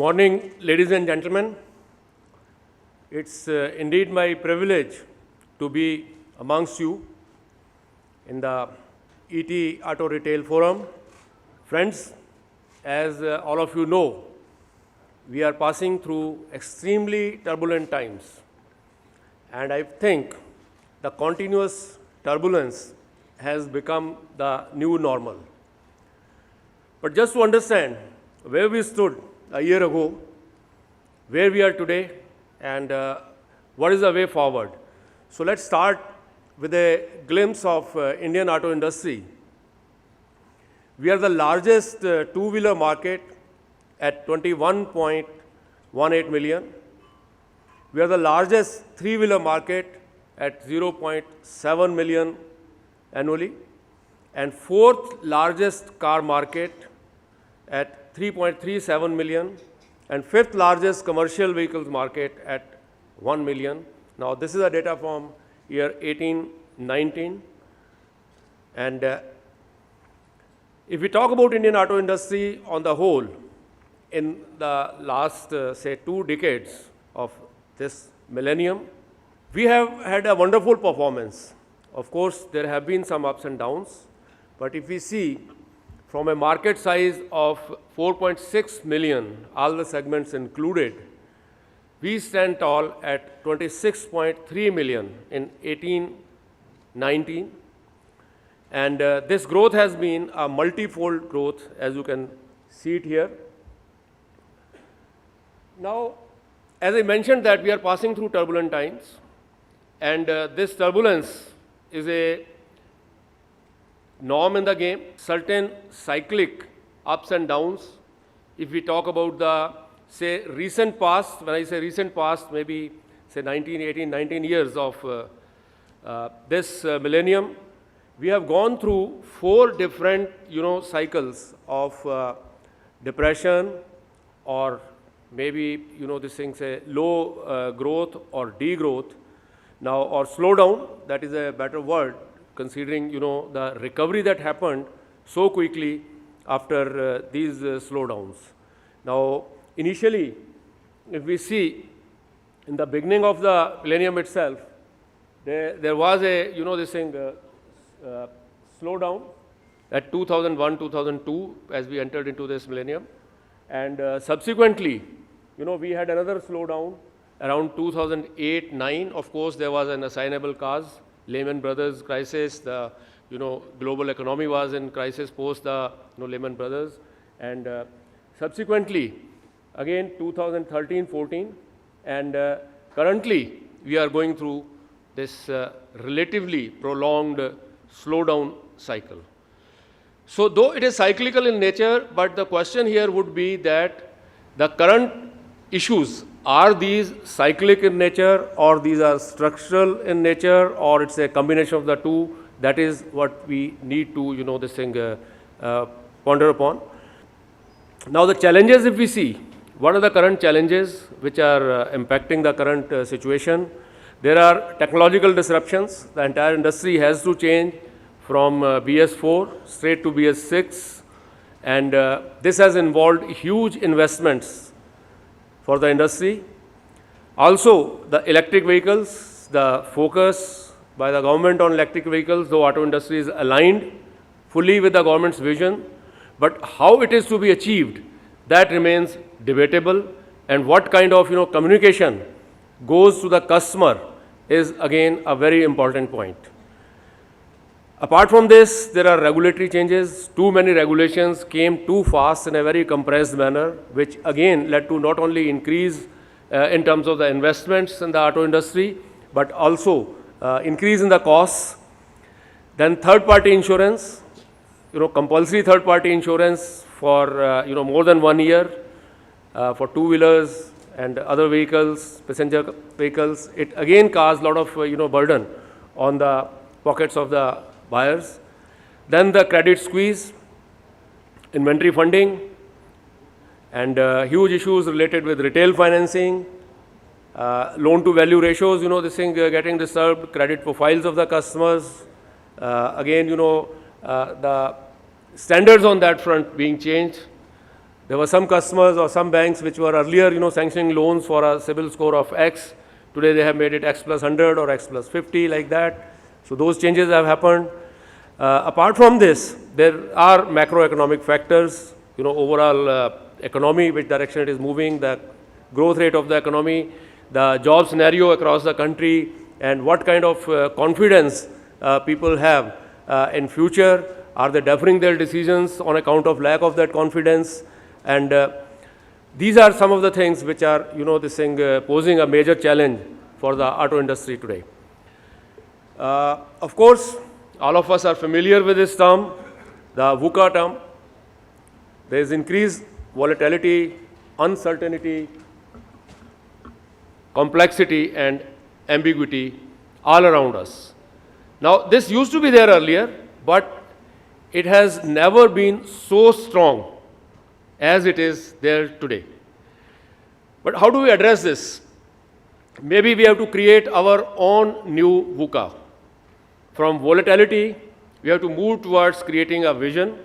morning, ladies and gentlemen. It's indeed my privilege to be amongst you in the ETAuto Retail Forum. Friends, as all of you know, we are passing through extremely turbulent times. And I think the continuous turbulence has become the new normal. But just to understand where we stood a year ago, where we are today, and what is the way forward. So let's start with a glimpse of Indian auto industry. We are the largest two-wheeler market at 21.18 million. We are the largest three-wheeler market at 0.7 million annually, and fourth largest car market at 3.37 million, and fifth largest commercial vehicles market at 1 million. Now, this is the data from year 18-19. And if we talk about Indian auto industry on the whole, in the last, say, 2 decades of this millennium, we have had a wonderful performance. Of course, there have been some ups and downs, but if we see from a market size of 4.6 million, all the segments included, we stand tall at 26.3 million in 18-19. And this growth has been a multifold growth, as you can see it here. Now, as I mentioned that we are passing through turbulent times, and this turbulence is a norm in the game, certain cyclic ups and downs. If we talk about the, say, recent past, when I say recent past, maybe, say, 19 years of this millennium, we have gone through 4 different, cycles of depression, or maybe, this thing, say, low growth or degrowth, now, or slowdown, that is a better word, considering, the recovery that happened so quickly after these slowdowns. Now, initially, if we see in the beginning of the millennium itself, there was a, this thing, slowdown at 2001, 2002, as we entered into this millennium. And subsequently, we had another slowdown around 2008-9. Of course, there was an assignable cause. Lehman Brothers crisis, the global economy was in crisis post the Lehman Brothers, and subsequently again 2013-14, and currently we are going through this relatively prolonged slowdown cycle. So though it is cyclical in nature, but the question here would be that the current issues, are these cyclic in nature, or these are structural in nature, or it's a combination of the two? That is what we need to, this thing, ponder upon. Now, the challenges, if we see, what are the current challenges which are impacting the current situation? There are technological disruptions. The entire industry has to change from BS4 straight to BS6, and this has involved huge investments for the industry. Also, the electric vehicles, the focus by the government on electric vehicles, though auto industry is aligned fully with the government's vision, but how it is to be achieved, that remains debatable, and what kind of communication goes to the customer is again a very important point. Apart from this, there are regulatory changes. Too many regulations came too fast in a very compressed manner, which again led to not only increase in terms of the investments in the auto industry, but also increase in the costs. Then third-party insurance, compulsory third-party insurance for more than 1 year for two-wheelers and other vehicles, passenger vehicles. It again caused a lot of burden on the pockets of the buyers. Then the credit squeeze, inventory funding, and huge issues related with retail financing, loan to value ratios, this thing getting disturbed, credit profiles of the customers, again, the standards on that front being changed. There were some customers or some banks which were earlier, sanctioning loans for a CIBIL score of X. Today they have made it X plus 100 or X plus 50, like that. So those changes have happened. Apart from this, there are macroeconomic factors, overall economy, which direction it is moving, the growth rate of the economy, the job scenario across the country, and what kind of confidence people have in future. Are they deferring their decisions on account of lack of that confidence? And these are some of the things which are, posing a major challenge for the auto industry today. Of course, all of us are familiar with this term, the VUCA term. There is increased volatility, uncertainty, complexity, and ambiguity all around us. Now, this used to be there earlier, but it has never been so strong as it is there today. But how do we address this? Maybe we have to create our own new VUCA. From volatility, we have to move towards creating a vision.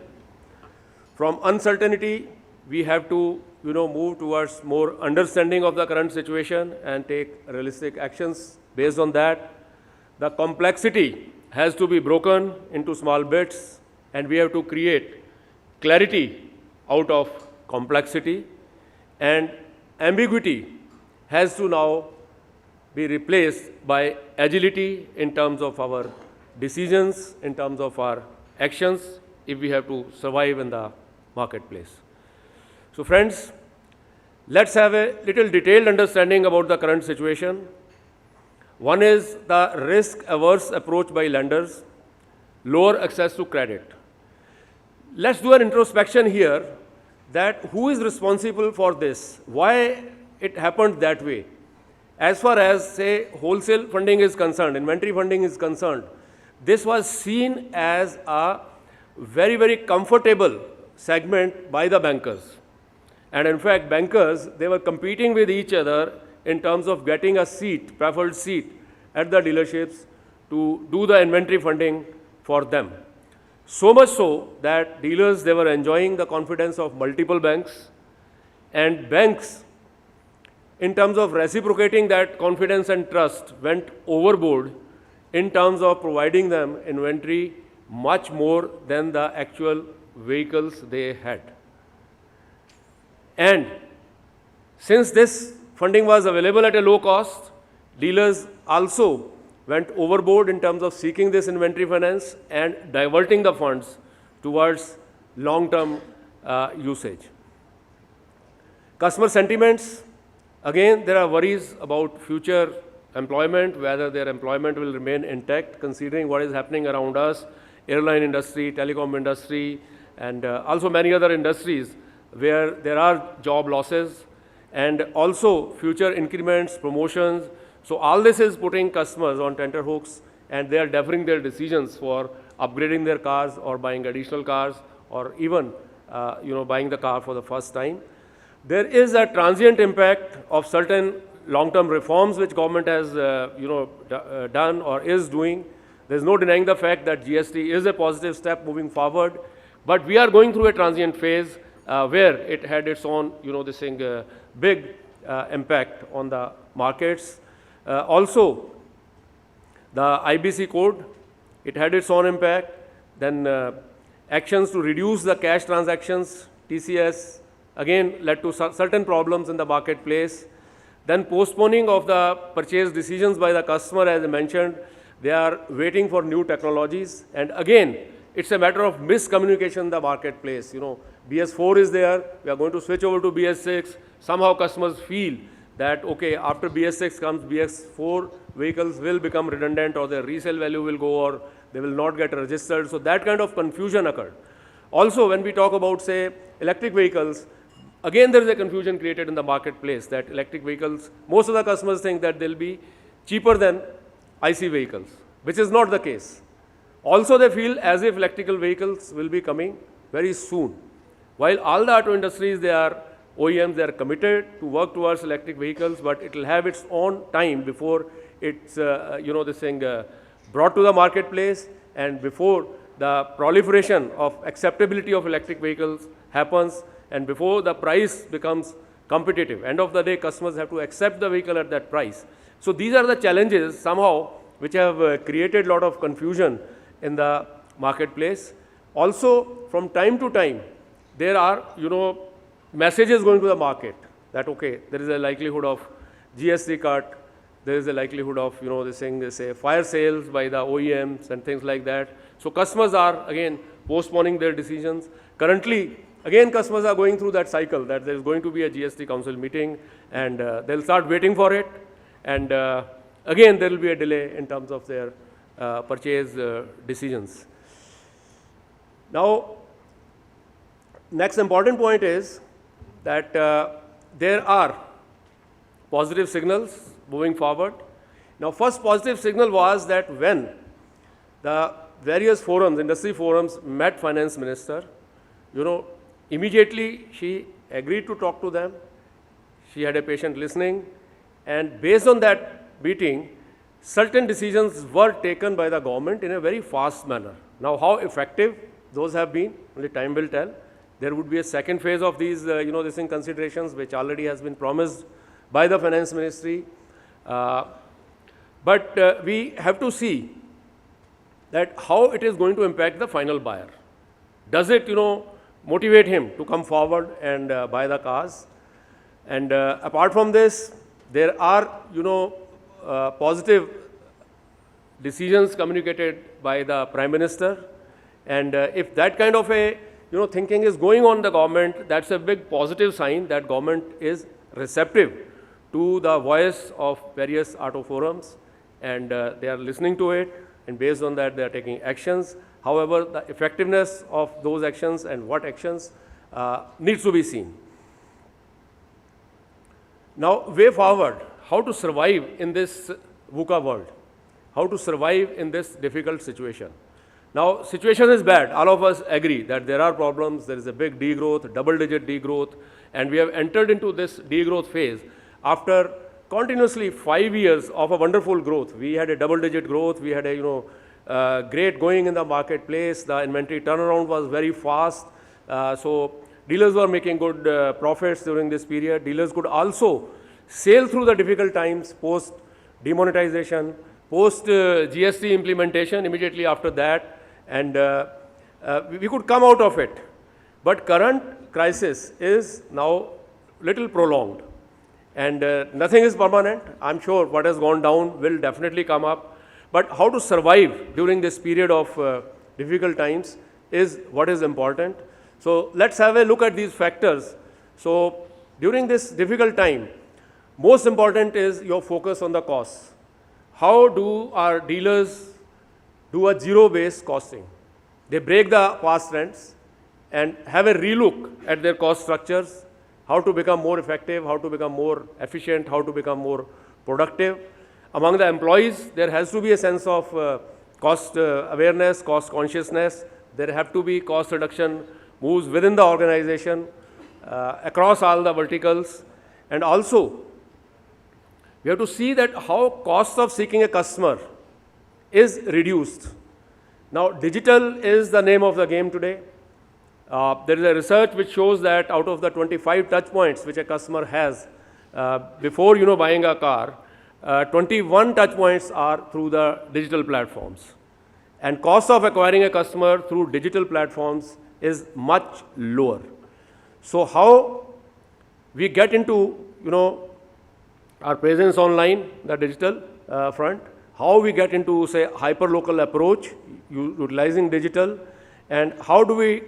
From uncertainty, we have to move towards more understanding of the current situation and take realistic actions based on that. The complexity has to be broken into small bits, and we have to create clarity out of complexity, and ambiguity has to now be replaced by agility in terms of our decisions, in terms of our actions, if we have to survive in the marketplace. So friends, let's have a little detailed understanding about the current situation. One is the risk-averse approach by lenders, lower access to credit. Let's do an introspection here, that who is responsible for this? Why it happened that way? As far as, say, wholesale funding is concerned, inventory funding is concerned, this was seen as a very, very comfortable segment by the bankers. And in fact, bankers, they were competing with each other in terms of getting a seat, preferred seat at the dealerships to do the inventory funding for them. So much so that dealers, they were enjoying the confidence of multiple banks, and banks, in terms of reciprocating that confidence and trust, went overboard in terms of providing them inventory much more than the actual vehicles they had. And since this funding was available at a low cost, dealers also went overboard in terms of seeking this inventory finance and diverting the funds towards long-term usage. Customer sentiments, again, there are worries about future employment, whether their employment will remain intact, considering what is happening around us, airline industry, telecom industry, and also many other industries where there are job losses, and also future increments, promotions. So all this is putting customers on tenterhooks, and they are deferring their decisions for upgrading their cars or buying additional cars, or even buying the car for the first time. There is a transient impact of certain long-term reforms which government has done or is doing. There's no denying the fact that GST is a positive step moving forward, but we are going through a transient phase where it had its own big impact on the markets. Also, the IBC code, it had its own impact. Then actions to reduce the cash transactions, TCS, again led to certain problems in the marketplace. Then postponing of the purchase decisions by the customer, as I mentioned, they are waiting for new technologies. And again, it's a matter of miscommunication in the marketplace. BS4 is there, we are going to switch over to BS6. Somehow customers feel that, okay, after BS6 comes, BS4 vehicles will become redundant, or their resale value will go, or they will not get registered. So that kind of confusion occurred. Also, when we talk about, say, electric vehicles, again there is a confusion created in the marketplace that electric vehicles, most of the customers think that they'll be cheaper than IC vehicles, which is not the case. Also, they feel as if electrical vehicles will be coming very soon. While all the auto industries, OEMs, they are committed to work towards electric vehicles, but it will have its own time before it's, brought to the marketplace, and before the proliferation of acceptability of electric vehicles happens, and before the price becomes competitive. End of the day, customers have to accept the vehicle at that price. So these are the challenges somehow which have created a lot of confusion in the marketplace. Also, from time to time, there are, messages going to the market that, okay, there is a likelihood of GST cut, there is a likelihood of, this thing, they say, fire sales by the OEMs and things like that. So customers are, again, postponing their decisions. Currently, again, customers are going through that cycle that there is going to be a GST council meeting, and they'll start waiting for it. And again, there will be a delay in terms of their purchase decisions. Now, next important point is that there are positive signals moving forward. Now, first positive signal was that when the various forums, industry forums, met finance minister, immediately she agreed to talk to them. She had a patient listening, and based on that meeting, certain decisions were taken by the government in a very fast manner. Now, how effective those have been, only time will tell. There would be a second phase of these, this in considerations, which already has been promised by the finance ministry. But we have to see that how it is going to impact the final buyer. Does it, motivate him to come forward and buy the cars? And apart from this, there are, positive decisions communicated by the Prime Minister. And if that kind of a, thinking is going on in the government, that's a big positive sign that government is receptive to the voice of various auto forums, and they are listening to it, and based on that, they are taking actions. However, the effectiveness of those actions and what actions needs to be seen. Now, way forward, how to survive in this VUCA world, how to survive in this difficult situation. Now, situation is bad. All of us agree that there are problems. There is a big degrowth, double-digit degrowth, and we have entered into this degrowth phase after continuously 5 years of a wonderful growth. We had a double-digit growth. We had a great going in the marketplace. The inventory turnaround was very fast. So dealers were making good profits during this period. Dealers could also sail through the difficult times post demonetization, post GST implementation immediately after that. And we could come out of it. But current crisis is now little prolonged, and nothing is permanent. I'm sure what has gone down will definitely come up. But how to survive during this period of difficult times is what is important. So let's have a look at these factors. So during this difficult time, most important is your focus on the costs. How do our dealers do a zero-based costing? They break the past trends and have a relook at their cost structures, how to become more effective, how to become more efficient, how to become more productive. Among the employees, there has to be a sense of cost awareness, cost consciousness. There have to be cost reduction moves within the organization across all the verticals. And also, we have to see that how cost of seeking a customer is reduced. Now, digital is the name of the game today. There is a research which shows that out of the 25 touch points which a customer has before buying a car, 21 touch points are through the digital platforms. And cost of acquiring a customer through digital platforms is much lower. So how we get into our presence online, the digital front, how we get into, say, hyper-local approach, utilizing digital, and how do we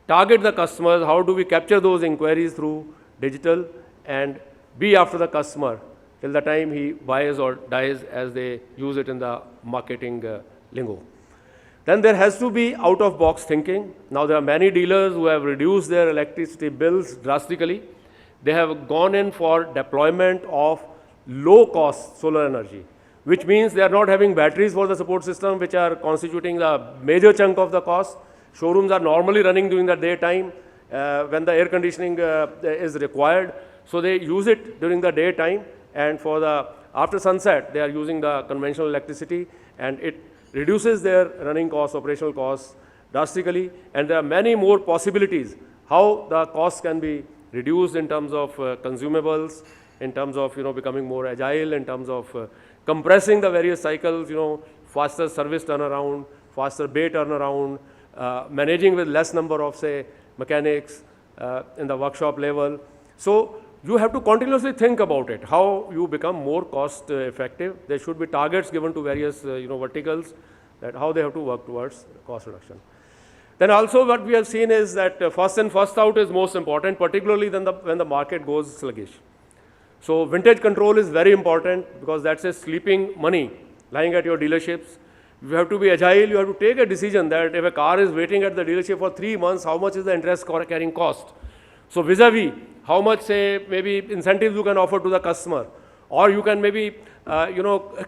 target the customers, how do we capture those inquiries through digital and be after the customer till the time he buys or dies, as they use it in the marketing lingo. Then there has to be out-of-box thinking. Now, there are many dealers who have reduced their electricity bills drastically. They have gone in for deployment of low-cost solar energy, which means they are not having batteries for the support system, which are constituting the major chunk of the cost. Showrooms are normally running during the daytime when the air conditioning is required. So they use it during the daytime, and for the after sunset, they are using the conventional electricity, and it reduces their running costs, operational costs drastically. And there are many more possibilities how the costs can be reduced in terms of consumables, in terms of, becoming more agile, in terms of compressing the various cycles, faster service turnaround, faster bay turnaround, managing with less number of, say, mechanics in the workshop level. So you have to continuously think about it, how you become more cost effective. There should be targets given to various verticals, that how they have to work towards cost reduction. Then also what we have seen is that first in, first out is most important, particularly when the market goes sluggish. So vintage control is very important, because that's a sleeping money lying at your dealerships. You have to be agile. You have to take a decision that if a car is waiting at the dealership for 3 months, how much is the interest carrying cost? So vis-a-vis, how much, say, maybe incentives you can offer to the customer, or you can maybe,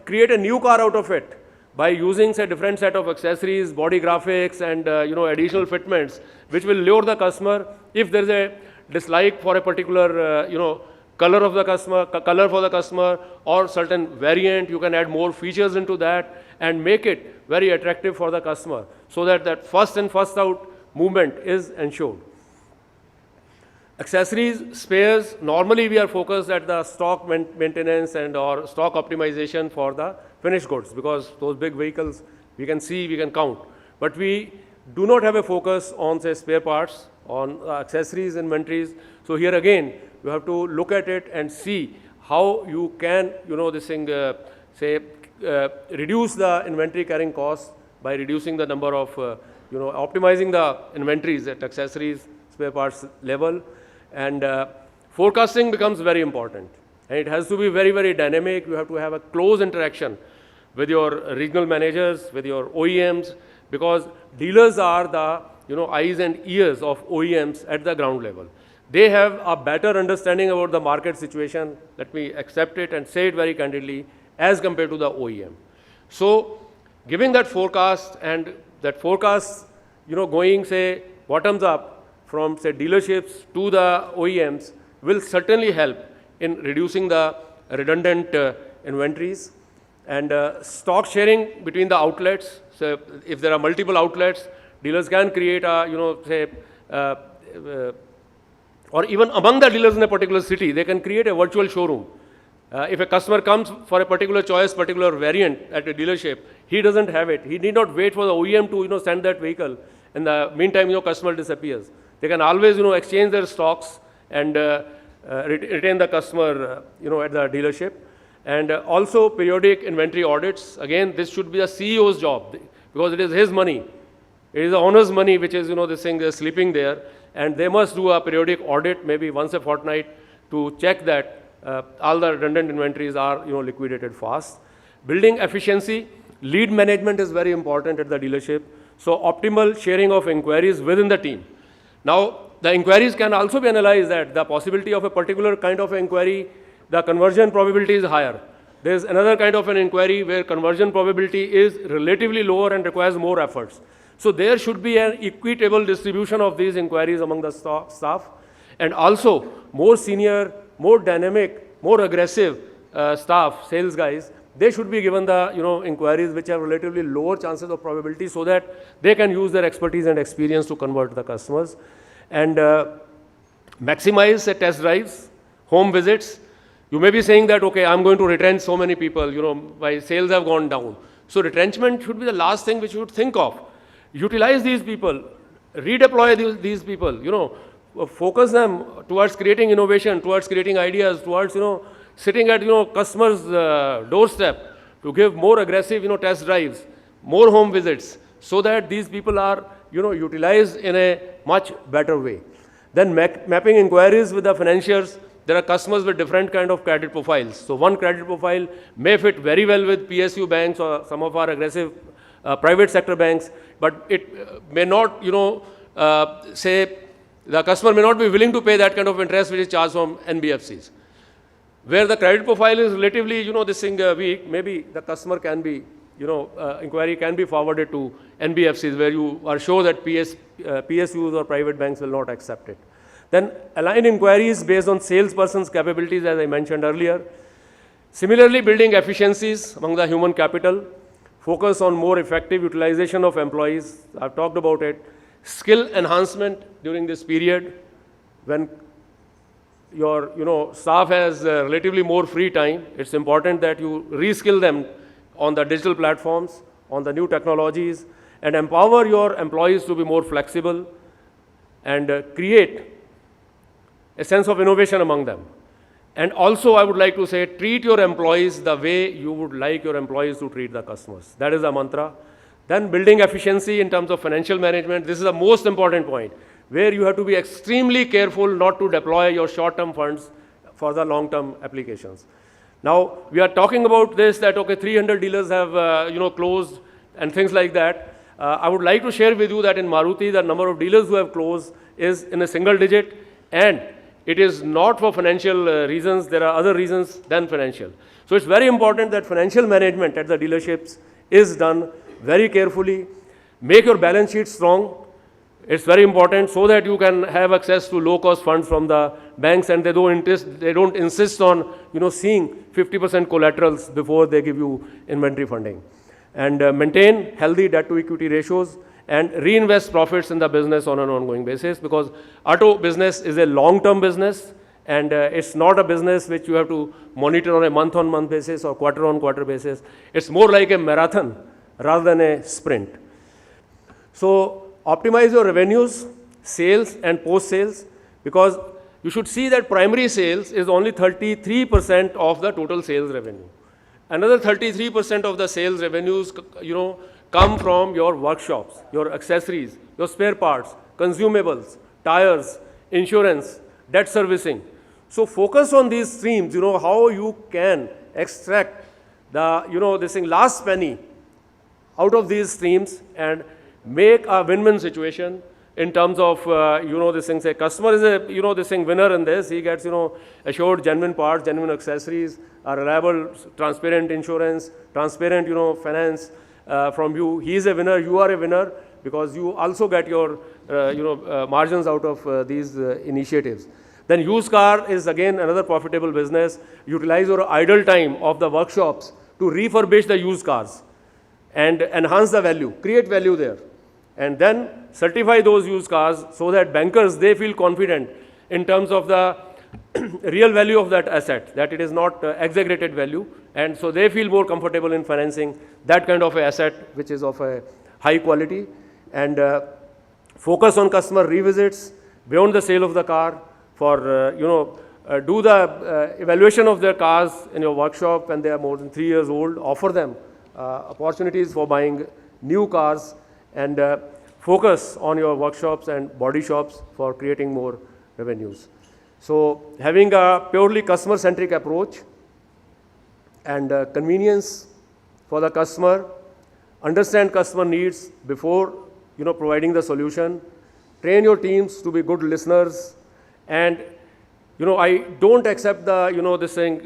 create a new car out of it by using, say, different set of accessories, body graphics, and additional fitments, which will lure the customer. If there is a dislike for a particular, color of the customer, color for the customer, or certain variant, you can add more features into that and make it very attractive for the customer, so that that first in, first out movement is ensured. Accessories, spares, normally we are focused at the stock maintenance and or stock optimization for the finished goods, because those big vehicles we can see, we can count. But we do not have a focus on, say, spare parts, on accessories inventories. So here again, you have to look at it and see how you can, this thing, reduce the inventory carrying costs by reducing the number of, optimizing the inventories at accessories, spare parts level. And forecasting becomes very important, and it has to be very, very dynamic. You have to have a close interaction with your regional managers, with your OEMs, because dealers are the eyes and ears of OEMs at the ground level. They have a better understanding about the market situation, let me accept it and say it very candidly, as compared to the OEM. So giving that forecast, and that forecast going, say, bottoms up, from, say, dealerships to the OEMs, will certainly help in reducing the redundant inventories. And stock sharing between the outlets. So if there are multiple outlets, dealers can create a, or even among the dealers in a particular city, they can create a virtual showroom. If a customer comes for a particular choice, particular variant at a dealership, he doesn't have it. He need not wait for the OEM to send that vehicle. In the meantime, customer disappears. They can always, exchange their stocks and retain the customer, at the dealership. And also periodic inventory audits. Again, this should be the CEO's job, because it is his money. It is the owner's money, which is, this thing, they're sleeping there. And they must do a periodic audit, maybe once a fortnight, to check that all the redundant inventories are, liquidated fast. Building efficiency. Lead management is very important at the dealership. So optimal sharing of inquiries within the team. Now, the inquiries can also be analyzed that the possibility of a particular kind of inquiry, the conversion probability is higher. There is another kind of an inquiry where conversion probability is relatively lower and requires more efforts. So there should be an equitable distribution of these inquiries among the staff, and also more senior, more dynamic, more aggressive staff, sales guys. They should be given the inquiries which have relatively lower chances of probability, so that they can use their expertise and experience to convert the customers. And maximize the test drives, home visits. You may be saying that, okay, I'm going to retrench so many people, my sales have gone down. So retrenchment should be the last thing which you should think of. Utilize these people, redeploy these people, focus them towards creating innovation, towards creating ideas, towards, sitting at, customers' doorstep to give more aggressive, test drives, more home visits, so that these people are, utilized in a much better way. Then mapping inquiries with the financiers. There are customers with different kind of credit profiles. So one credit profile may fit very well with PSU banks or some of our aggressive private sector banks, but it may not, say, the customer may not be willing to pay that kind of interest which is charged from NBFCs. Where the credit profile is relatively, this thing weak, maybe the customer can be, inquiry can be forwarded to NBFCs, where you are sure that PSUs or private banks will not accept it. Then align inquiries based on salesperson's capabilities, as I mentioned earlier. Similarly, building efficiencies among the human capital. Focus on more effective utilization of employees. I've talked about it. skill enhancement during this period when your staff has relatively more free time. It's important that you reskill them on the digital platforms, on the new technologies, and empower your employees to be more flexible and create a sense of innovation among them. And also, I would like to say, treat your employees the way you would like your employees to treat the customers. That is the mantra. Then building efficiency in terms of financial management. This is the most important point, where you have to be extremely careful not to deploy your short-term funds for the long-term applications. Now, we are talking about this, that, okay, 300 dealers have, closed and things like that. I would like to share with you that in Maruti, the number of dealers who have closed is in a single digit, and it is not for financial reasons. There are other reasons than financial. So it's very important that financial management at the dealerships is done very carefully. Make your balance sheet strong. It's very important so that you can have access to low-cost funds from the banks, and they don't insist on seeing 50% collaterals before they give you inventory funding. And maintain healthy debt-to-equity ratios and reinvest profits in the business on an ongoing basis, because auto business is a long-term business, and it's not a business which you have to monitor on a month-on-month basis or quarter-on-quarter basis. It's more like a marathon rather than a sprint. So optimize your revenues, sales and post-sales, because you should see that primary sales is only 33% of the total sales revenue. Another 33% of the sales revenues, come from your workshops, your accessories, your spare parts, consumables, tires, insurance, debt servicing. So focus on these streams, how you can extract the, this thing, last penny out of these streams and make a win-win situation in terms of, this thing, say, customer is a, this thing, winner in this. He gets, assured genuine parts, genuine accessories, a reliable, transparent insurance, transparent, finance from you. He is a winner, you are a winner, because you also get your, margins out of these initiatives. Then used car is again another profitable business. Utilize your idle time of the workshops to refurbish the used cars and enhance the value, create value there. And then certify those used cars so that bankers, they feel confident in terms of the real value of that asset, that it is not exaggerated value. And so they feel more comfortable in financing that kind of an asset which is of a high quality. And focus on customer revisits beyond the sale of the car for, do the evaluation of their cars in your workshop when they are more than 3 years old. Offer them opportunities for buying new cars, and focus on your workshops and body shops for creating more revenues. So having a purely customer-centric approach and convenience for the customer, understand customer needs before providing the solution, train your teams to be good listeners, and I don't accept the this thing,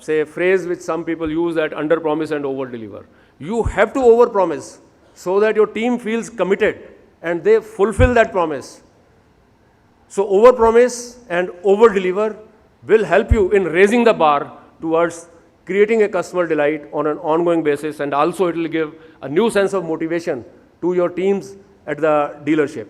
say, phrase which some people use, that under promise and over deliver. You have to over promise so that your team feels committed and they fulfill that promise. So over promise and over deliver will help you in raising the bar towards creating a customer delight on an ongoing basis, and also it will give a new sense of motivation to your teams at the dealership.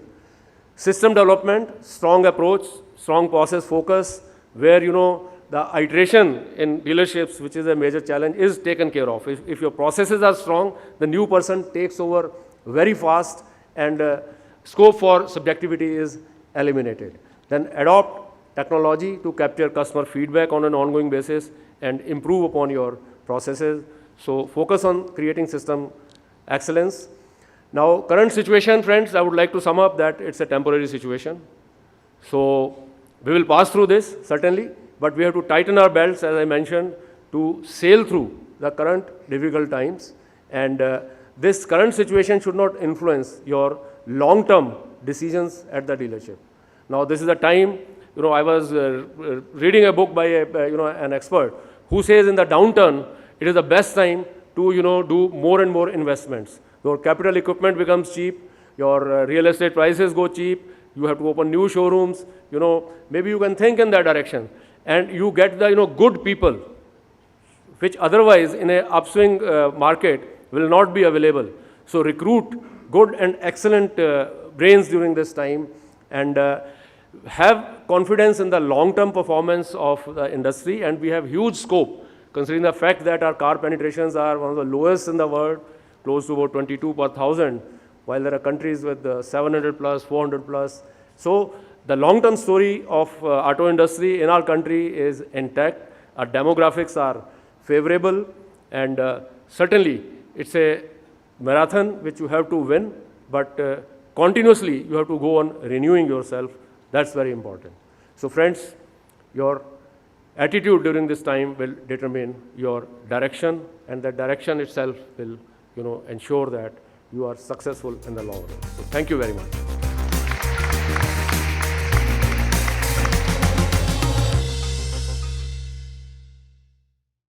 System development, strong approach, strong process focus, where the iteration in dealerships, which is a major challenge, is taken care of. If your processes are strong, the new person takes over very fast, and scope for subjectivity is eliminated. Then adopt technology to capture customer feedback on an ongoing basis and improve upon your processes. So focus on creating system excellence. Now, current situation, friends, I would like to sum up that it's a temporary situation. So we will pass through this, certainly, but we have to tighten our belts, as I mentioned, to sail through the current difficult times. And this current situation should not influence your long-term decisions at the dealership. Now, this is a time, I was reading a book by an expert who says in the downturn, it is the best time to, do more and more investments. Your capital equipment becomes cheap, your real estate prices go cheap, you have to open new showrooms, maybe you can think in that direction. And you get the, good people, which otherwise in a upswing market will not be available. So recruit good and excellent brains during this time, and have confidence in the long-term performance of the industry, and we have huge scope considering the fact that our car penetrations are one of the lowest in the world, close to about 22 per thousand, while there are countries with 700 plus, 400 plus. So the long-term story of auto industry in our country is intact. Our demographics are favorable, and certainly it's a marathon which you have to win, but continuously you have to go on renewing yourself. That's very important. So friends, your attitude during this time will determine your direction, and that direction itself will ensure that you are successful in the long run. So thank you very much.